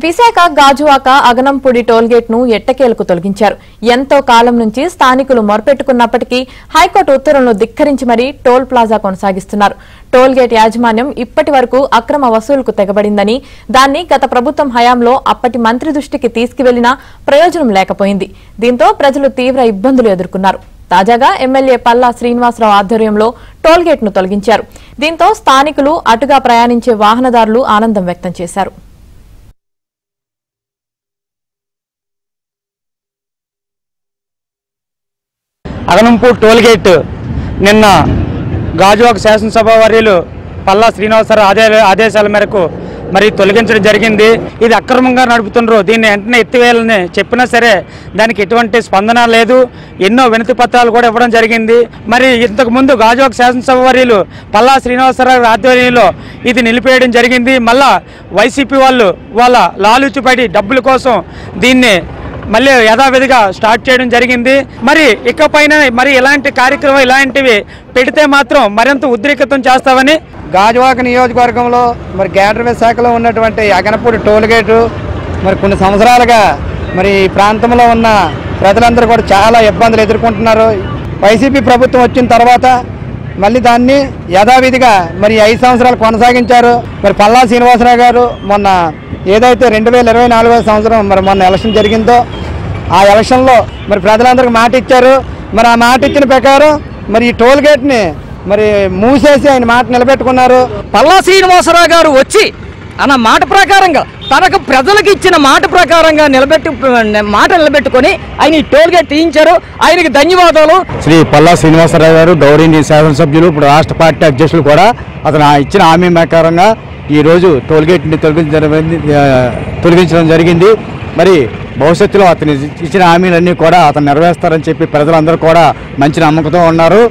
Visakha Gajuwaka Aganampudi tollgate ను ఎట్టకేలకు తొలగించారు. ఎంతో కాలం నుంచి స్థానికులు మొరపెట్టుకున్నప్పటికీ హైకోర్టు ఉత్తర్వులను ధిక్కరించి మరీ టోల్ ప్లాజా కొనసాగిస్తున్నారు. టోల్గేట్ యాజమాన్యం ఇప్పటి వరకు అక్రమ వసూలుకు తెగబడిందని, దాన్ని గత ప్రభుత్వం హయాంలో అప్పటి మంత్రి దృష్టికి తీసుకువెళ్లినా ప్రయోజనం లేకపోయింది. దీంతో ప్రజలు తీవ్ర ఇబ్బందులు ఎదుర్కొన్నారు. తాజాగా ఎమ్మెల్యే పల్లా శ్రీనివాసరావు ఆధ్వర్యంలో టోల్గేట్ ను తొలగించారు. దీంతో స్థానికులు, అటుగా ప్రయాణించే వాహనదారులు ఆనందం వ్యక్తం చేశారు. అగనంపూడి టోల్గేట్ నిన్న గాజువాక శాసనసభ వర్యులు పల్లా శ్రీనివాసరావు ఆదేశాల మేరకు మరి తొలగించడం జరిగింది. ఇది అక్రమంగా నడుపుతున్నారు, దీన్ని వెంటనే ఎత్తివేయాలని చెప్పినా సరే దానికి ఎటువంటి స్పందన లేదు. ఎన్నో వినతి పత్రాలు కూడా ఇవ్వడం జరిగింది. మరి ఇంతకుముందు గాజువాక శాసనసభ వర్యులు పల్లా శ్రీనివాసరావు ఆధ్వర్యంలో ఇది నిలిపేయడం జరిగింది. మళ్ళా వైసీపీ వాళ్ళు వాళ్ళ లాలూచిపడి డబ్బుల కోసం దీన్ని మళ్ళీ యథావిధిగా స్టార్ట్ చేయడం జరిగింది. మరి ఇకపైన మరి ఇలాంటి కార్యక్రమం ఇలాంటివి పెడితే మాత్రం మరింత ఉద్రిక్తం చేస్తామని గాజువాక నియోజకవర్గంలో మరి గ్రేటర్ విశాఖలో ఉన్నటువంటి అగనపూడి టోల్గేటు మరి కొన్ని సంవత్సరాలుగా మరి ఈ ప్రాంతంలో ఉన్న ప్రజలందరూ కూడా చాలా ఇబ్బందులు ఎదుర్కొంటున్నారు. వైసీపీ ప్రభుత్వం వచ్చిన తర్వాత మళ్ళీ దాన్ని యథావిధిగా మరి 5 సంవత్సరాలు కొనసాగించారు. మరి పల్లా శ్రీనివాసరావు గారు మొన్న ఏదైతే 2024 సంవత్సరం మరి మొన్న ఎలక్షన్ జరిగిందో ఆ ఎలక్షన్లో మరి ప్రజలందరికీ మాట ఇచ్చారు. మరి ఆ మాట ఇచ్చిన ప్రకారం మరి ఈ టోల్గేట్ని మరి మూసేసి ఆయన మాట నిలబెట్టుకున్నారు. పల్లా శ్రీనివాసరావు గారు వచ్చి అన్న మాట ప్రకారంగా తనకు ప్రజలకు ఇచ్చిన మాట ప్రకారంగా మాట నిలబెట్టుకొని ఆయన ఈ టోల్గేట్ తీయించారు. ఆయనకి ధన్యవాదాలు. శ్రీ పల్లా శ్రీనివాసరావు గారు గౌరవనీయ శాసనసభ్యులు, ఇప్పుడు రాష్ట్ర పార్టీ అధ్యక్షులు కూడా అతను ఇచ్చిన హామీ ప్రకారంగా ఈరోజు టోల్గేట్ని తొలగించడం జరిగింది. మరి భవిష్యత్తులో అతను ఇచ్చిన హామీలన్నీ కూడా అతను నెరవేరుస్తారని చెప్పి ప్రజలందరూ కూడా మంచి నమ్మకంతో ఉన్నారు.